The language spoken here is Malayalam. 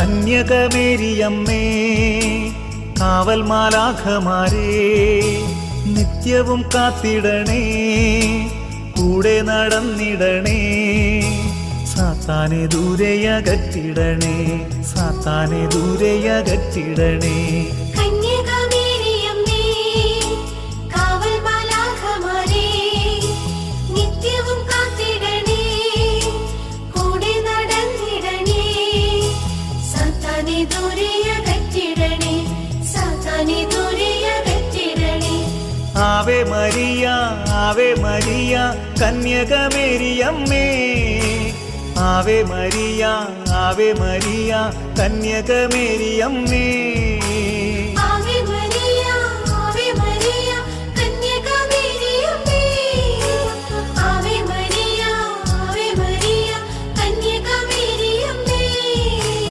കന്യകമേരിയമ്മേ കാവൽ മാലാഖമാരേ നിത്യവും കാത്തിടണേ കൂടെ നടന്നിടണേ സാത്താനെ ദൂരെയകറ്റിടണേ സാത്താനെ ദൂരെയകറ്റിടണേ Ave Maria Ave Maria കന്യകമേരിയമ്മേ Ave Maria Ave Maria കന്യകമേരിയമ്മേ